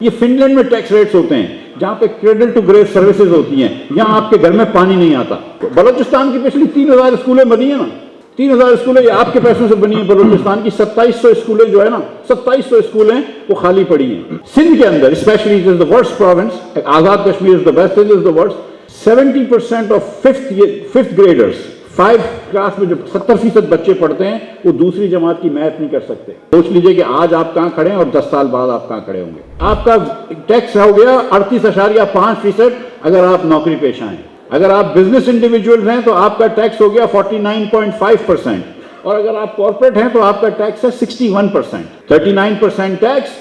یہ fun land میں tax rates ہوتے ہیں جہاں پہ کریڈل ٹو گریو سروسز ہوتی ہیں، یہاں آپ کے گھر میں پانی نہیں آتا۔ بلوچستان کی پچھلی 3000 اسکولیں بنی ہیں نا، 3000 اسکولیں یہ آپ کے پیسوں سے بنی ہیں۔ بلوچستان کی 2700 اسکولیں جو ہے نا، 2700 اسکولیں وہ خالی پڑی ہیں۔ سندھ کے اندر especially it is the worst province، Azad Kashmir is the best، it is the worst۔ 70% of fifth graders 5 class میں جو 70% بچے پڑھتے ہیں وہ دوسری جماعت کی میتھ نہیں کر سکتے۔ سوچ لیجئے کہ آج آپ کہاں کھڑے ہیں اور 10 سال بعد آپ کہاں کھڑے ہوں گے۔ آپ کا ٹیکس ہو گیا 38.5% اگر آپ نوکری پیشہ ہیں۔ اگر آپ بزنس انڈیویجول ہیں تو آپ کا ٹیکس ہو گیا 49.5%، اور اگر آپ کارپوریٹ ہیں تو آپ کا ٹیکس ہے 61%۔ 39% tax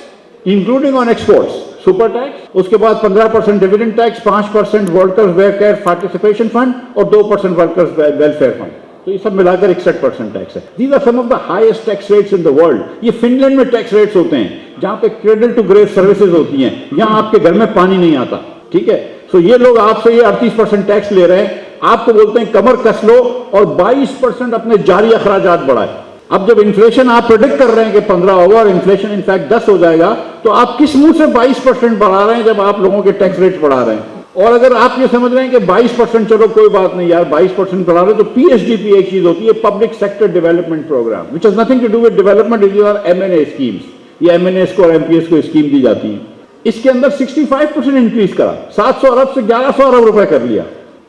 including on exports, super tax, اس کے بعد 15% dividend tax, 5% workers welfare participation fund اور 2% ورکرز ویلفیئر فنڈ، تو یہ سب ملا کر 61% ٹیکس ہے۔ These are some of the highest tax rates in the world۔ یہ فن لینڈ میں ٹیکس ریٹس ہوتے ہیں جہاں پہ کریڈل ٹو گریو سروسز ہوتی ہیں، یہاں آپ کے گھر میں پانی نہیں آتا، ٹھیک ہے۔ سو یہ لوگ آپ سے یہ 38% ٹیکس لے رہے ہیں، آپ کو بولتے ہیں کمر کس لو اور 22% اپنے جاری اخراجات بڑھائے۔ اب جب انفلیشن آپ پریڈکٹ کر رہے ہیں کہ 15 ہوگا اور انفلیشن انفیکٹ 10 ہو جائے گا، تو آپ کس منہ سے 22% بڑھا رہے ہیں جب آپ لوگوں کے ٹیکس ریٹس بڑھا رہے ہیں؟ اور اگر آپ یہ سمجھ رہے ہیں کہ 22% چلو کوئی بات نہیں یار 22% بڑھا رہے، تو PSDP ایک چیز ہوتی ہے، public sector development programme, which has nothing to do with development, these are M&A schemes۔ یہ M&As کو اور MPS کو اسکیم دی جاتی ہیں۔ اس کے اندر 65% انکریز کرا، 700 ارب سے 1100 ارب روپے کر لیا۔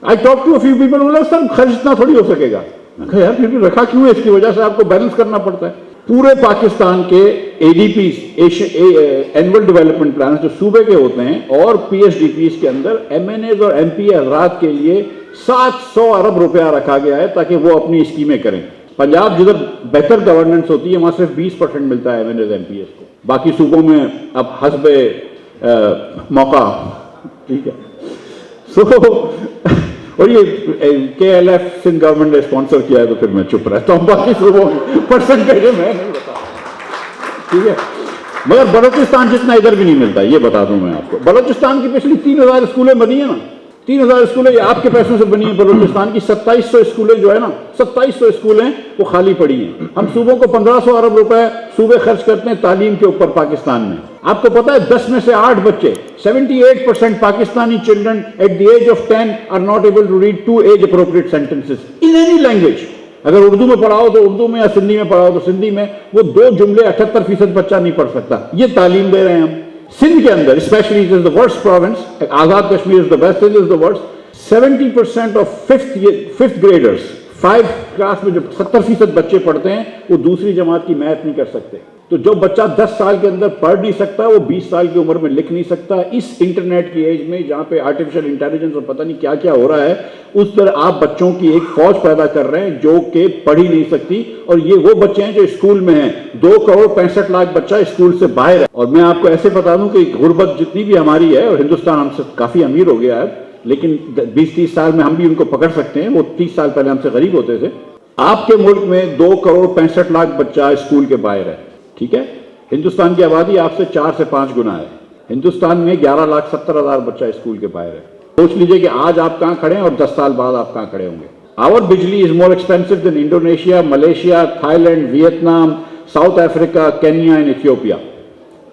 I talked to a few people who said خرچ اتنا تھوڑی ہو سکے گا۔ یار پھر بھی رکھا کیوں ہے؟ اس کی وجہ سے آپ کو بیلنس کرنا پڑتا ہے۔ پورے پاکستان کے ADPs اینول ڈیولپمنٹ پلان جو صوبے کے ہوتے ہیں اور PSDPs کے اندر MNAs اور MP حضرات کے لیے 700 ارب روپیہ رکھا گیا ہے تاکہ وہ اپنی اسکیمیں کریں۔ پنجاب جدھر بہتر گورننس ہوتی ہے وہاں صرف 20% ملتا ہے MNAs MPs کو، باقی صوبوں میں اب حسب موقع، ٹھیک ہے۔ اور یہ KLF سندھ گورنمنٹ نے اسپانسر کیا ہے تو پھر میں چپ رہتا ہوں، باقی صوبوں میں پرسنٹیج میں نہیں بتا، ٹھیک ہے۔ مگر بلوچستان جتنا ادھر بھی نہیں ملتا، یہ بتا دوں میں آپ کو۔ بلوچستان کی پچھلی 3000 اسکولیں بنی ہیں نا، 3000 اسکولیں یہ آپ کے پیسوں سے بنی ہیں۔ بلوچستان کی 2700 اسکولیں جو ہے نا، 2700 اسکولیں وہ خالی پڑی ہیں۔ ہم صوبوں کو 1500 ارب روپے صوبے خرچ کرتے ہیں تعلیم کے اوپر پاکستان میں۔ آپ کو پتا ہے 10 میں سے 8 بچے 78% Pakistani children at the age of 10 are not able to read 2 age appropriate sentences in any language۔ اگر اردو میں پڑھاؤ تو اردو میں، یا سندھی میں پڑھاؤ تو سندھی میں، وہ 2 جملے 78% بچہ نہیں پڑھ سکتا۔ یہ تعلیم دے رہے ہیں ہم۔ سندھ کے اندر especially it is the worst province، Azad Kashmir is the best، it is the worst۔ 70% of fifth graders 5 class میں جو 70% بچے پڑھتے ہیں وہ دوسری جماعت کی میتھ نہیں کر سکتے۔ تو جو بچہ 10 سال کے اندر پڑھ نہیں سکتا وہ 20 سال کی عمر میں لکھ نہیں سکتا۔ اس انٹرنیٹ کی ایج میں جہاں پہ آرٹیفیشل انٹیلیجنس اور پتہ نہیں کیا کیا ہو رہا ہے، اس پر آپ بچوں کی ایک فوج پیدا کر رہے ہیں جو کہ پڑھ ہی نہیں سکتی، اور یہ وہ بچے ہیں جو اسکول میں ہیں۔ 2.65 کروڑ بچہ اسکول سے باہر ہے۔ اور میں آپ کو ایسے بتا دوں کہ غربت جتنی بھی ہماری ہے، اور ہندوستان ہم سے کافی امیر ہو گیا ہے، لیکن 20-30 سال میں ہم بھی ان کو پکڑ سکتے ہیں، وہ 30 سال پہلے ہم سے غریب ہوتے تھے۔ آپ کے ملک میں 2.65 کروڑ بچہ اسکول کے باہر ہے، ٹھیک ہے۔ ہندوستان کی آبادی آپ سے 4 سے 5 گنا ہے۔ ہندوستان میں 11,70,000 بچہ اسکول کے باہر ہے۔ سوچ لیجئے کہ آج آپ کہاں کھڑے ہیں اور 10 سال بعد آپ کہاں کھڑے ہوں گے۔ Our بجلی is more expensive than Indonesia, Malaysia, Thailand, Vietnam, South Africa, Kenya and Ethiopia,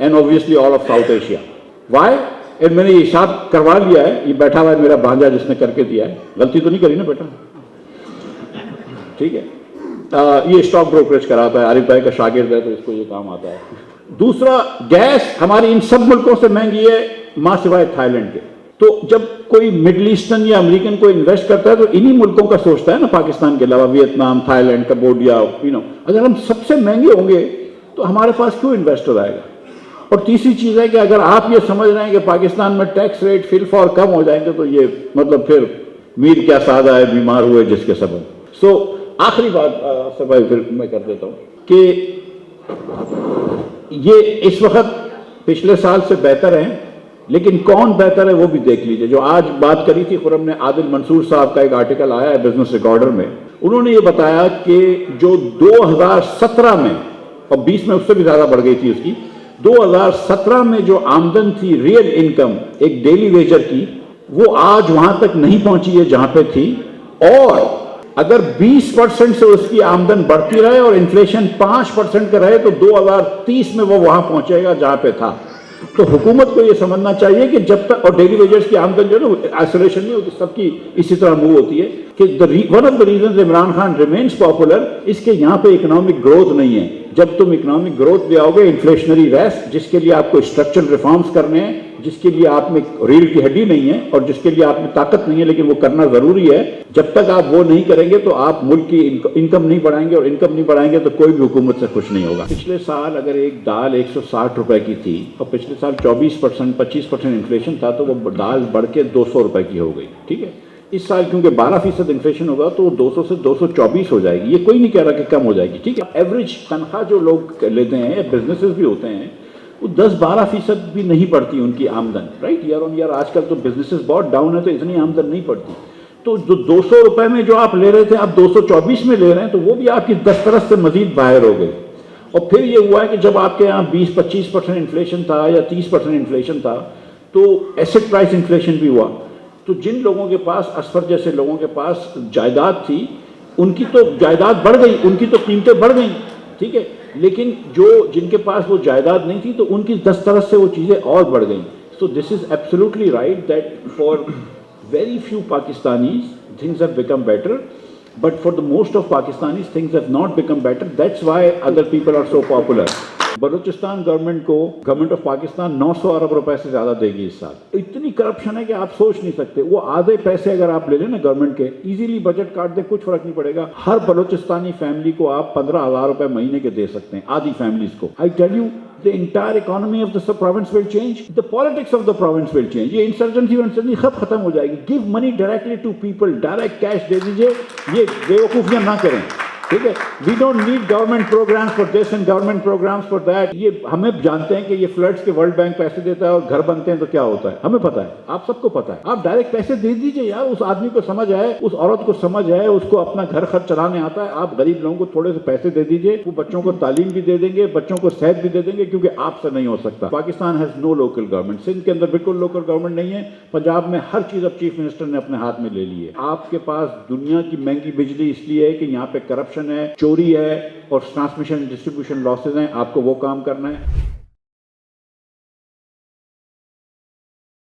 and obviously all of South Asia. Why? میں نے یہ حساب کروا لیا ہے، یہ بیٹھا ہوا ہے میرا بھانجا جس نے کر کے دیا ہے، غلطی تو نہیں کری نا بیٹا، ٹھیک ہے۔ یہ اسٹاک بروکریج کراتا ہے، عارف بھائی کا شاگرد ہے تو اس کو یہ کام آتا ہے۔ دوسرا، گیس ہماری ان سب ملکوں سے مہنگی ہے ماں سوائے تھائی لینڈ کے۔ تو جب کوئی مڈل ایسٹرن یا امریکن کو انویسٹ کرتا ہے تو انہی ملکوں کا سوچتا ہے نا، پاکستان کے علاوہ ویتنام، تھائی لینڈ، کمبوڈیا، اگر ہم سب سے مہنگے ہوں گے تو ہمارے پاس کیوں انویسٹر آئے گا؟ اور تیسری چیز ہے کہ اگر آپ یہ سمجھ رہے ہیں کہ پاکستان میں ٹیکس ریٹ فی الفور کم ہو جائیں گے تو یہ مطلب پھر میر کیا سادہ ہے، بیمار ہوئے جس کے سبب۔ سو آخری بات سب پھر میں کر دیتا ہوں کہ یہ اس وقت پچھلے سال سے بہتر ہیں، لیکن کون بہتر ہے وہ بھی دیکھ لیجئے۔ جو آج بات کری تھی خرم نے، عادل منصور صاحب کا ایک آرٹیکل آیا ہے بزنس ریکارڈر میں، انہوں نے یہ بتایا کہ جو 2017 میں، اور 20 میں اس سے بھی زیادہ بڑھ گئی تھی اس کی، 2017 میں جو آمدن تھی ریئل انکم ایک ڈیلی ویجر کی، وہ آج وہاں تک نہیں پہنچی ہے جہاں پہ تھی، اور اگر 20% سے اس کی آمدن بڑھتی رہے اور انفلیشن 5% کا رہے تو 2030 میں وہ وہاں پہنچے گا جہاں پہ تھا۔ تو حکومت کو یہ سمجھنا چاہیے کہ جب تک, اور ڈیلی ویجرز کی آمدن جو ہے نا آئسولیشن نہیں ہوتی, سب کی اسی طرح موو ہوتی ہے, کہ one of the reasons Imran Khan remains popular, اس کے یہاں پہ اکنامک گروتھ نہیں ہے. جب تم اکنامک گروتھ لے آؤ گے, انفلیشنری ریسٹ جس کے لیے آپ کو اسٹرکچرل ریفارمز کرنے ہیں, جس کے لیے آپ میں ریڑھ کی ہڈی نہیں ہے اور جس کے لیے آپ میں طاقت نہیں ہے لیکن وہ کرنا ضروری ہے, جب تک آپ وہ نہیں کریں گے تو آپ ملک کی انکم نہیں بڑھائیں گے, اور انکم نہیں بڑھائیں گے تو کوئی بھی حکومت سے خوش نہیں ہوگا. پچھلے سال اگر ایک دال 160 روپے کی تھی اور پچھلے سال 25% انفلیشن تھا, تو وہ دال بڑھ کے 200 روپے کی ہو گئی. ٹھیک ہے, اس سال کیونکہ 12% انفلیشن ہوگا تو 200 سے 224 ہو جائے گی. یہ کوئی نہیں کہہ رہا کہ کم ہو جائے گی. ٹھیک ہے, ایوریج تنخواہ جو لوگ لیتے ہیں, بزنسز بھی ہوتے ہیں, وہ 10-12% بھی نہیں بڑھتی ان کی آمدن, رائٹ, ایئر آن ایئر. آج کل تو بزنسز بہت ڈاؤن ہے تو اتنی آمدن نہیں پڑتی. تو جو 200 روپے میں جو آپ لے رہے تھے آپ 224 میں لے رہے ہیں, تو وہ بھی آپ کی 10% سے مزید باہر ہو گئی. اور پھر یہ ہوا ہے کہ جب آپ کے یہاں 20-25% انفلیشن تھا یا 30% انفلیشن تھا, تو ایسٹ پرائس انفلیشن بھی ہوا. تو جن لوگوں کے پاس, اسفر جیسے لوگوں کے پاس جائیداد تھی, ان کی تو جائیداد بڑھ گئی, ان کی تو قیمتیں بڑھ گئیں. ٹھیک ہے, لیکن جن کے پاس وہ جائیداد نہیں تھی تو ان کی 10 طرح سے وہ چیزیں اور بڑھ گئیں. So this is absolutely right that for very few Pakistanis things have become better, but for the most of Pakistanis things have not become better. That's why other people are so popular. Balochistan government کو government of Pakistan 900 ارب روپے سے زیادہ دے گی اس سال. اتنی corruption ہے کہ آپ سوچ نہیں سکتے. وہ آدھے پیسے اگر آپ لے لیں نا گورنمنٹ کے, ایزیلی بجٹ کاٹ دیں, کچھ فرق نہیں پڑے گا. ہر بلوچستانی فیملی کو آپ 15,000 روپے مہینے کے دے سکتے ہیں, آدھی فیملیز کو. I tell you, the entire economy of the province will change. The politics of the province will change. یہ انسرجنسی خب ختم ہو جائے گی. Give money directly to people, direct cash دے دیجئے. یہ بیوقوفیاں نہ کریں. ٹھیک ہے, we don't need government programmes for this and government programmes for that. یہ ہمیں جانتے ہیں کہ یہ فلڈس کے ورلڈ بینک پیسے دیتا ہے اور گھر بنتے ہیں تو کیا ہوتا ہے, ہمیں پتا ہے, آپ سب کو پتا ہے. آپ ڈائریکٹ پیسے دے دیجئے یار. اس آدمی کو سمجھ ہے, اس عورت کو سمجھ ہے, اس کو اپنا گھر خرچ چلانے آتا ہے. آپ غریب لوگوں کو تھوڑے سے پیسے دے دیجئے, وہ بچوں کو تعلیم بھی دے دیں گے, بچوں کو صحت بھی دے دیں گے, کیونکہ آپ سے نہیں ہو سکتا. Pakistan has no local government. Sindh کے اندر بالکل لوکل گورنمنٹ نہیں ہے. پنجاب میں ہر چیز اب چیف منسٹر نے اپنے ہاتھ میں لے لی ہے. آپ کے پاس دنیا کی مہنگی بجلی اس لیے ہے کہ یہاں پہ کرپشن ہے, چوری ہے اور ٹرانسمیشن ڈسٹریبیوشن لاسز ہیں. آپ کو وہ کام کرنا ہے.